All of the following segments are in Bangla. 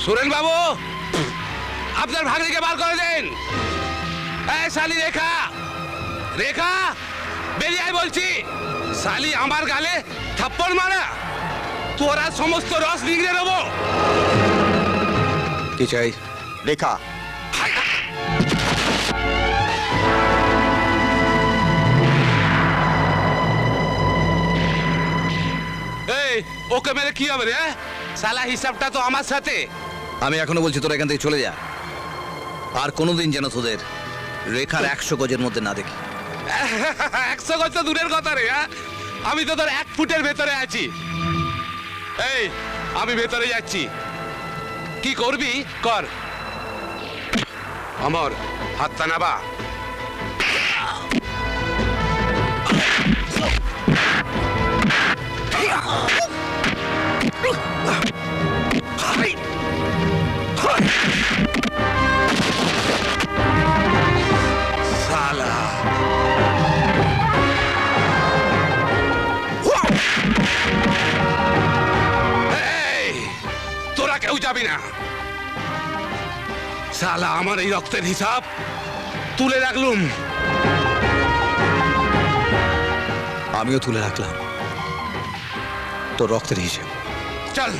সুরেন বাবু, আপনার ভাগ্নিকে বার করে দেন। এই শালি রেখা, রেখা বেরিয়ে আয় বলছি। শালি আমার গালে থাপ্পড় মারা, তোরা সমস্ত রস নিংড়ে নেবো। কি চাই? রেখা, এই ওকে মেরে কি হবে রে? শালা হিসাবটা তো আমার সাথে। আমি এখনো বলছি তোরা এখান থেকে চলে যা। আর কোনোদিন যেন তোদের রেখার 100 গজের মধ্যে না দেখি। 100 গজ তো দূরের কথা রে। আমি তো তোর 1 ফুটের ভেতরে আছি। এই আমি ভেতরে যাচ্ছি, কি করবি কর। অমর, হাতটা নাবা। শালা তোরা কেউ যাবি না। শালা আমার এই রক্তের হিসাব তুলে রাখলুম। আমিও তুলে রাখলাম তোর রক্তের হিসেব। চল।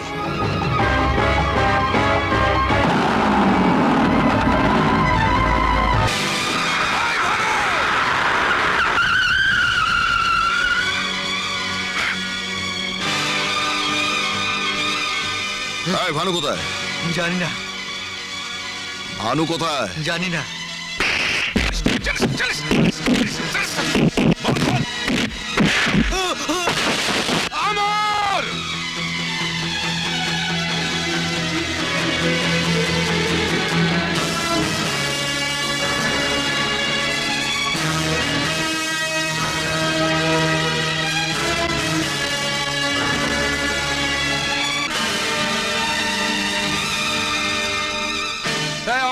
ভানু কোথায়? জানি না, ভানু কোথায়? জানি না। আমর!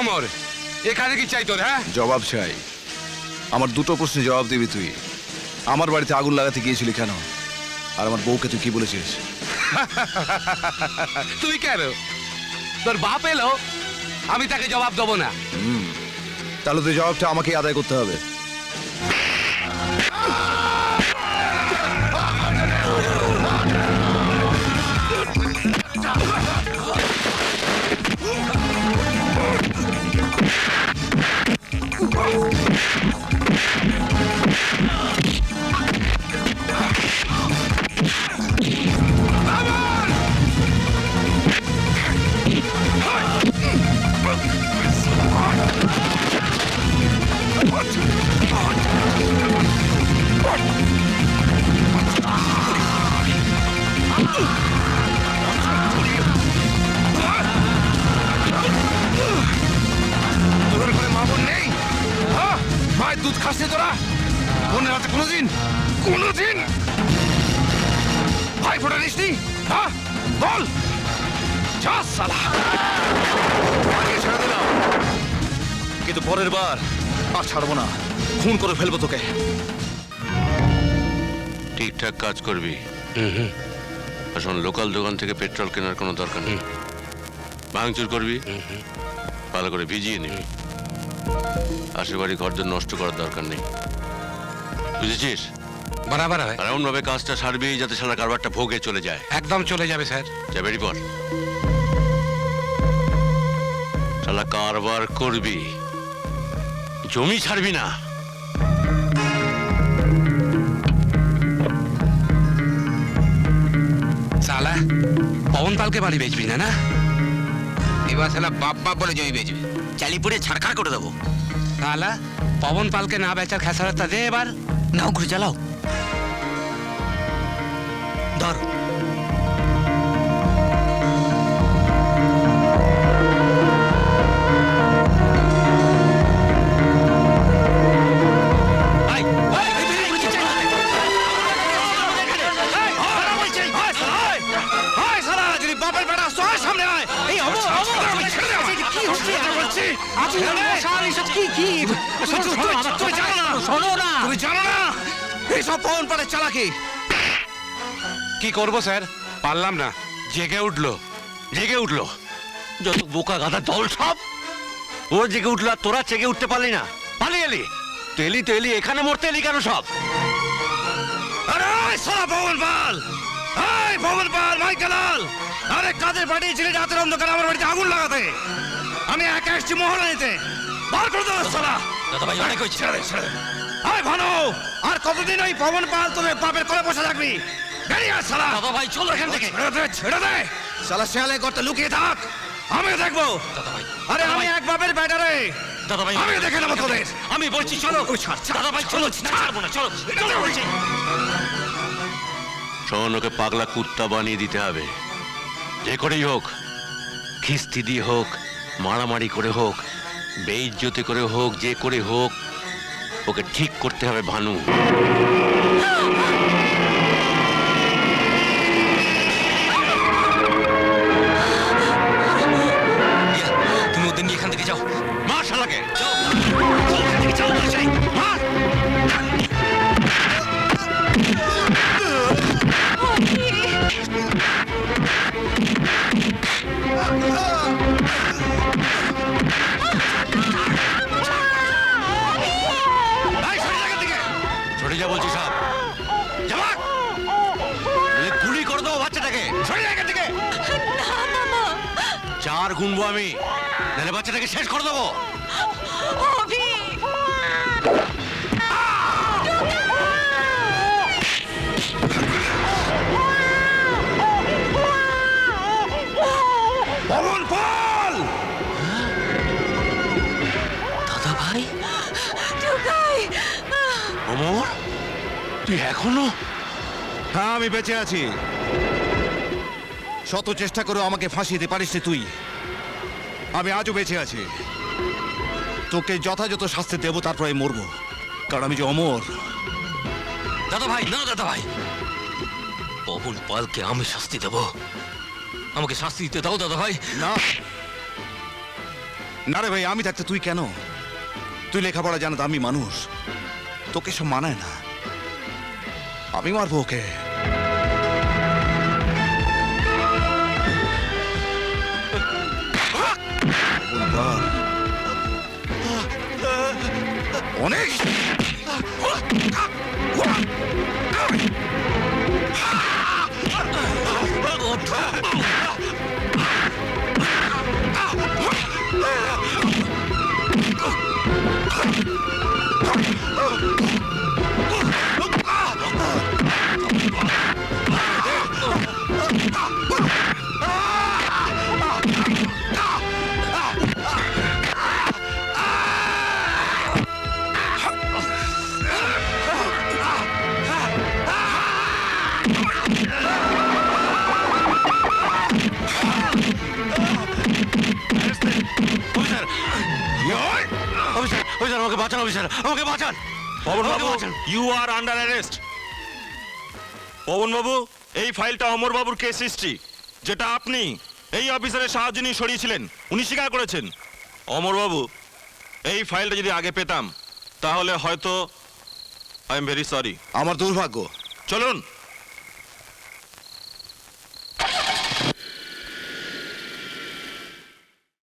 অমর, এখানে কি চাই তোর? হ্যাঁ, জবাব চাই। আমার দুটো প্রশ্নের জবাব দিবি তুই। আমার বাড়িতে আগুন লাগাতে গিয়েছিলি কেন? আর আমার বউকে তুই কি বলেছিস? তুই কেন? তোর বাপ এলো, আমি তাকে জবাব দেবো না। তাহলে তুই জবাবটা আমাকে আদায় করতে হবে। দুধ খাসনি তোরা? মনে আছে কোনোদিন কোনোদিন ভাই ফোটা নিসনি? হ্যাঁ বল। যা শালা, ছেড়ে দিলাম, কিন্তু পরের বার আর ছাড়বো না। খুন করে ফেলবো তোকে। ঠিকঠাক কাজ করবি। এখন লোকাল দোকান থেকে পেট্রোল কেনার কোনো দরকার নেই। ভাঙচুর করবি, ভালো করে ভিজিয়ে নিবি। আশেপাশে ঘরদোর নষ্ট করার দরকার নেই, বুঝেছিস? বরাবর হয়। আর এমন ভাবে কাজটা সারবি যাতে সারা কারবারটা ভোগে চলে যায়। একদম চলে যাবে স্যার। যা বেরি পর, শালা কারবার করবি, জমি ছাড়বি না। শালা পবন পালকে বাড়ি বেচবি না? না, এবার শালা বাপ বাপ বলে জমি বেচবে। চালিপুরে ছাড়খাড় করে দেবো। শালা পবন পালকে না বেচার খেসারতটা দে এবার। নাও ঘুরে চালাও, ধর। কি করবো স্যার, পারলাম না। জেগে উঠলো। যত বোকা গাদা দল সব। ও জেগে উঠলো আর তোরা জেগে উঠতে পারলি না, পালিয়ে এলি। তো এলি এখানে মরতে এলি কেন সব? আরে সালা ভবন পাল, এই ভবন পাল, মাইকেলাল, আরে কাদের পাঠিয়েছিলি রাতের অন্ধকারে আমার বাড়িতে আগুন লাগাতে? আমি একা এসছি মহড়া নিতে, বার করে দেবো সালা। দাদা ভাই অনেক হয়েছে, ছেড়ে দে, ছেড়ে দে। আয় ভানো, আর কতদিন ওই ভবন পাল তোদের বাপের কোলে বসে থাকবি? বেরিয়ে আয় শালা। দাদা ভাই চলো এখান থেকে। ছেড়ে দে, ছেড়ে দে। শালা শেয়ালে গর্তে লুকিয়ে থাক, আমিও দেখবো। দাদা ভাই, আরে আমি এক বাপের ব্যাটারে। দাদা ভাই আমি দেখে নেবো তোদের। আমি বলছি চলো। দাদা ভাই চলো, ছাড়বো না, চলো চলো বলছি। শোন, ওকে পাগলা কুত্তা বানিয়ে দিতে হবে, যে করেই হোক। খিস্তি দিয়ে হোক, মারামারি করে হোক, বেইজ্জতি করে হোক, যে করে হোক, ওকে ঠিক করতে হবে ভানু। তুমি ওদের নিয়ে এখান থেকে যাও। মার শালাকে। যাও, এখান থেকে যাও বলছি। মার। সরে যা বলছি সব। জামাক, গুলি করে দেবো বাচ্চাটাকে। সরে যা এখান থেকে। চার গুনবো আমি, নাহলে বাচ্চাটাকে শেষ করে দেবো। ভবন পাল! দাদা ভাই, অমর, তুই এখনো? হ্যাঁ, আমি বেঁচে আছি। শত চেষ্টা করেও আমাকে ফাঁসিয়ে দিতে পারিস তুই। আমি আজও বেঁচে আছি। তোকে যথাযথ শাস্তি দেবো, তারপরে মরবো, কারণ আমি যে অমর। দাদা ভাই, না দাদা ভাই, পবন পালকে আমি শাস্তি দেব। আমাকে শাস্তি দিতে দাও দাদা ভাই। না না রে ভাই, আমি থাকতে তুই কেন? তুই লেখাপড়া জানো তো, আমি মানুষ, তোকে সব মানায় না। আমি মারবো ওকে। অনেক আমাকে বাঁচান অফিসার, আমাকে বাঁচান। পবন বাবু, বাঁচান। You are under arrest. Pawan বাবু, এই ফাইলটা অমর বাবুর কেস হিস্ট্রি, যেটা আপনি এই অফিসারের সাহায্য নিয়ে সরিয়েছিলেন। উনি স্বীকার করেছেন। অমর বাবু, এই ফাইলটা যদি আগে পেতাম তাহলে হয়তো আই এম ভেরি সরি। আমার দুর্ভাগ্য। চলুন।